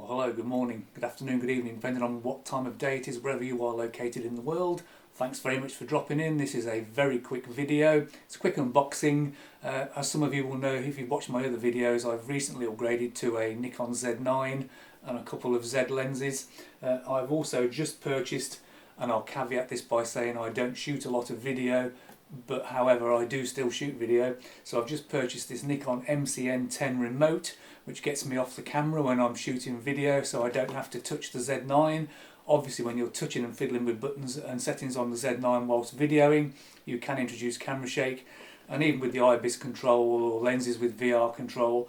Hello, good morning, good afternoon, good evening, depending on what time of day it is, wherever you are located in the world. Thanks very much for dropping in. This is a very quick video. It's a quick unboxing. As some of you will know, if you've watched my other videos, I've recently upgraded to a Nikon Z9 and a couple of Z lenses. I've also just purchased, and I'll caveat this by saying I don't shoot a lot of video, but however I do still shoot video. So I've just purchased this Nikon MC-N10 remote, which gets me off the camera when I'm shooting video, so I don't have to touch the Z9. Obviously when you're touching and fiddling with buttons and settings on the Z9 whilst videoing, you can introduce camera shake, and even with the IBIS control or lenses with VR control,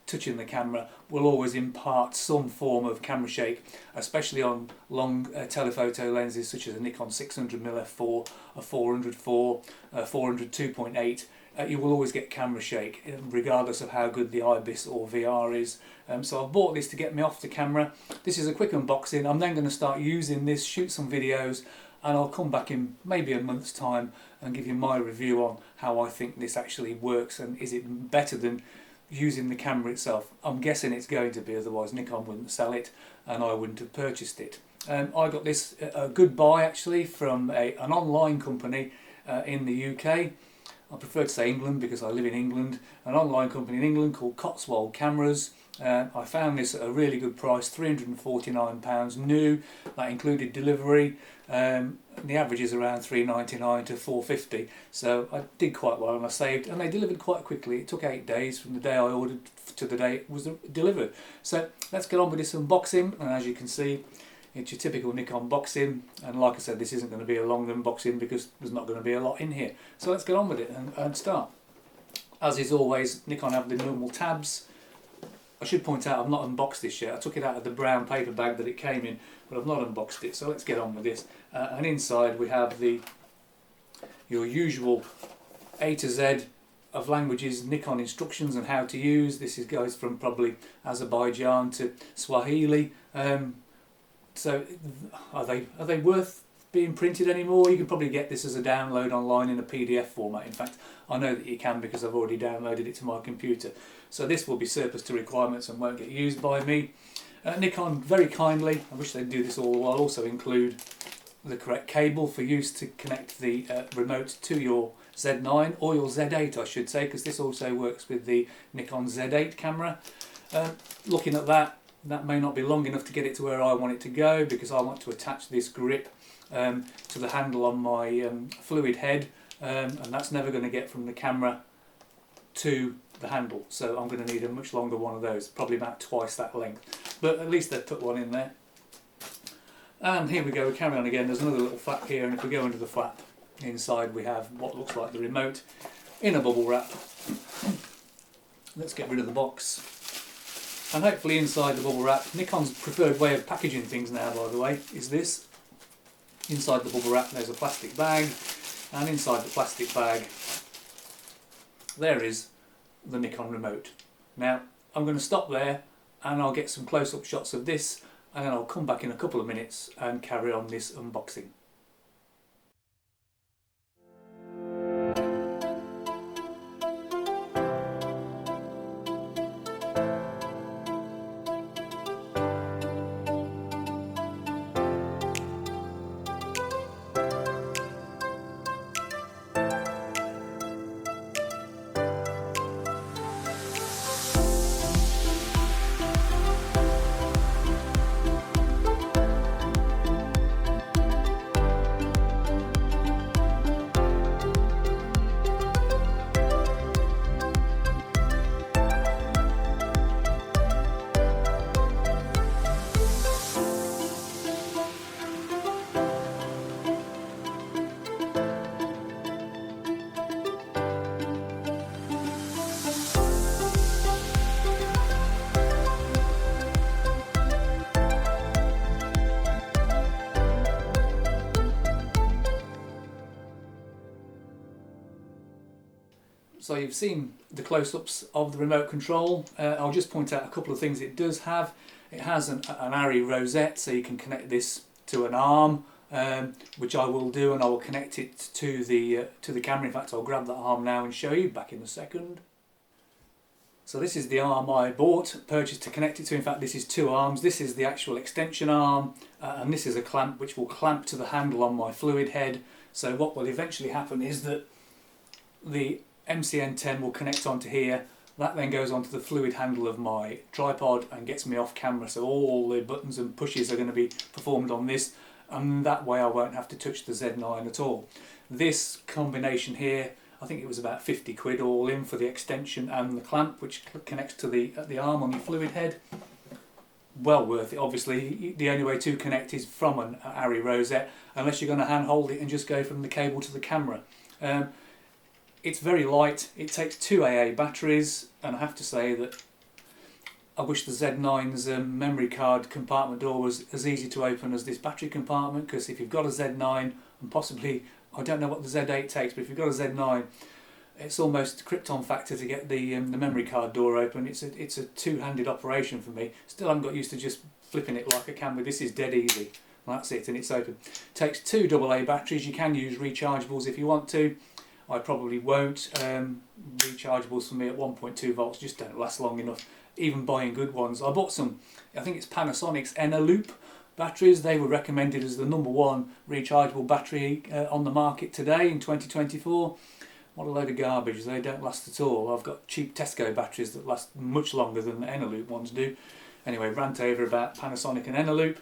touching the camera will always impart some form of camera shake, especially on long telephoto lenses such as a Nikon 600mm f4, a 400 400 2.8. You will always get camera shake regardless of how good the IBIS or VR is. So I've bought this to get me off the camera. This is a quick unboxing. I'm then going to start using this, shoot some videos, and I'll come back in maybe a month's time and give you my review on how I think this actually works, and is it better than using the camera itself. I'm guessing it's going to be, otherwise Nikon wouldn't sell it and I wouldn't have purchased it. I got this a good buy actually from an online company in the UK. I prefer to say England because I live in England. An online company in England called Cotswold Cameras. I found this at a really good price, £349 new. That included delivery. The average is around £3.99 to £4.50, so I did quite well and I saved, and they delivered quite quickly. It took 8 days from the day I ordered to the day it was delivered. So let's get on with this unboxing, and as you can see, it's your typical Nikon unboxing, and like I said, this isn't going to be a long unboxing because there's not going to be a lot in here. So let's get on with it and start. As is always, Nikon have the normal tabs. I should point out I've not unboxed this yet. I took it out of the brown paper bag that it came in, but I've not unboxed it, so let's get on with this. And inside we have your usual A to Z of languages, Nikon instructions and how to use. This goes from probably Azerbaijan to Swahili. So are they worth being printed anymore? You can probably get this as a download online in a PDF format. In fact, I know that you can because I've already downloaded it to my computer. So this will be surplus to requirements and won't get used by me. Nikon very kindly, I wish they'd do this all the while, also include the correct cable for use to connect the remote to your Z9 or your Z8, I should say, because this also works with the Nikon Z8 camera. Looking at that may not be long enough to get it to where I want it to go, because I want to attach this grip to the handle on my fluid head, and that's never going to get from the camera to the handle, so I'm going to need a much longer one of those, probably about twice that length, but at least they've put one in there. And here we go, we carry on again. There's another little flap here, and if we go under the flap, inside we have what looks like the remote in a bubble wrap. Let's get rid of the box. And hopefully inside the bubble wrap, Nikon's preferred way of packaging things now, by the way, is this. Inside the bubble wrap there's a plastic bag, and inside the plastic bag there is the Nikon remote. Now I'm going to stop there and I'll get some close-up shots of this, and then I'll come back in a couple of minutes and carry on this unboxing. So you've seen the close-ups of the remote control. I'll just point out a couple of things it does have. It has an ARRI rosette, so you can connect this to an arm, which I will do, and I will connect it to the camera. In fact, I'll grab that arm now and show you back in a second. So this is the arm I purchased to connect it to. In fact, this is two arms. This is the actual extension arm, and this is a clamp which will clamp to the handle on my fluid head. So what will eventually happen is that the MC-N10 will connect onto here. That then goes onto the fluid handle of my tripod and gets me off camera. So all the buttons and pushes are going to be performed on this, and that way I won't have to touch the Z9 at all. This combination here, I think it was about 50 quid all in for the extension and the clamp which connects to the arm on your fluid head. Well worth it. Obviously the only way to connect is from an ARRI rosette, unless you're going to hand hold it and just go from the cable to the camera. It's very light, it takes 2 AA batteries, and I have to say that I wish the Z9's memory card compartment door was as easy to open as this battery compartment, because if you've got a Z9, and possibly, I don't know what the Z8 takes, but if you've got a Z9, it's almost Krypton factor to get the memory card door open. It's a two-handed operation for me. Still haven't got used to just flipping it like I can, but this is dead easy. That's it, and it's open. Takes 2 AA batteries. You can use rechargeables if you want to. I probably won't. Rechargeables for me at 1.2 volts just don't last long enough, even buying good ones. I bought some, I think it's Panasonic's Eneloop batteries. They were recommended as the #1 rechargeable battery on the market today in 2024. What a load of garbage, they don't last at all. I've got cheap Tesco batteries that last much longer than the Eneloop ones do. Anyway, rant over about Panasonic and Eneloop.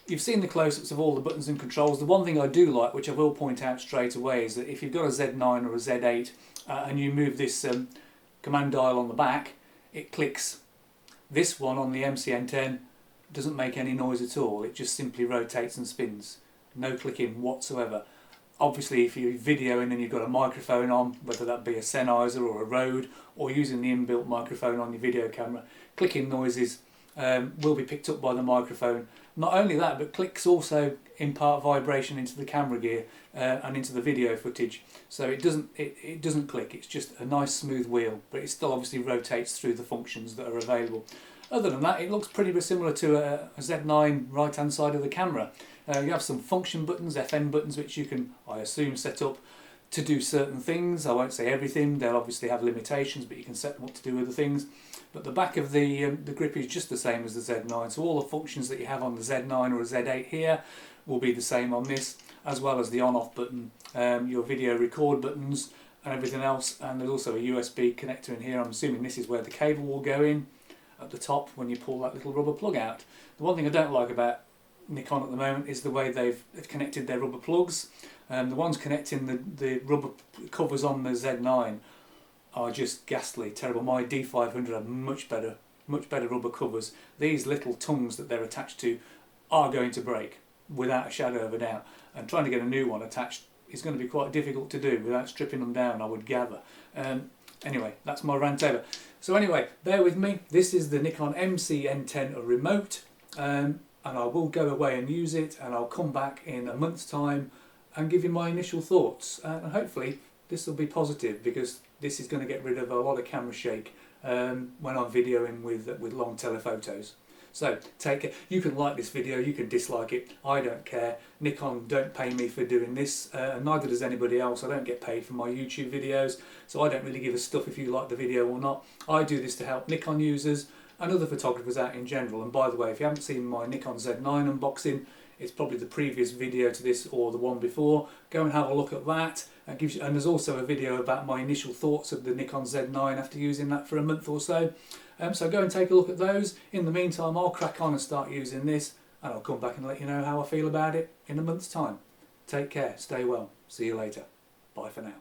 You've seen the close-ups of all the buttons and controls. The one thing I do like, which I will point out straight away, is that if you've got a Z9 or a Z8 and you move this command dial on the back, it clicks. This one on the MC-N10 doesn't make any noise at all. It just simply rotates and spins. No clicking whatsoever. Obviously, if you're videoing and you've got a microphone on, whether that be a Sennheiser or a Rode, or using the inbuilt microphone on your video camera, clicking noises will be picked up by the microphone. Not only that, but clicks also impart vibration into the camera gear and into the video footage. So it doesn't click. It's just a nice smooth wheel, but it still obviously rotates through the functions that are available. Other than that, it looks pretty similar to a Z9 right-hand side of the camera. You have some function buttons, FM buttons, which you can, I assume, set up to do certain things. I won't say everything, they'll obviously have limitations, but you can set them up to do other things. But the back of the grip is just the same as the Z9, so all the functions that you have on the Z9 or a Z8 here will be the same on this, as well as the on-off button, your video record buttons and everything else. And there's also a USB connector in here. I'm assuming this is where the cable will go in at the top when you pull that little rubber plug out. The one thing I don't like about Nikon at the moment is the way they've connected their rubber plugs. The ones connecting the rubber covers on the Z9 are just ghastly, terrible. My D500 have much better rubber covers. These little tongues that they're attached to are going to break without a shadow of a doubt, and trying to get a new one attached is going to be quite difficult to do without stripping them down, I would gather. Anyway, that's my rant over. So anyway, bear with me. This is the Nikon MC-N10 remote, and I will go away and use it, and I'll come back in a month's time and give you my initial thoughts. And hopefully this will be positive, because this is going to get rid of a lot of camera shake when I'm videoing with long telephotos. So take care. You can like this video, you can dislike it, I don't care. Nikon don't pay me for doing this, and neither does anybody else. I don't get paid for my YouTube videos, so I don't really give a stuff if you like the video or not. I do this to help Nikon users and other photographers out in general. And by the way, if you haven't seen my Nikon Z9 unboxing, it's probably the previous video to this or the one before. Go and have a look at that. And there's also a video about my initial thoughts of the Nikon Z9 after using that for a month or so. So go and take a look at those. In the meantime, I'll crack on and start using this, and I'll come back and let you know how I feel about it in a month's time. Take care, stay well, see you later. Bye for now.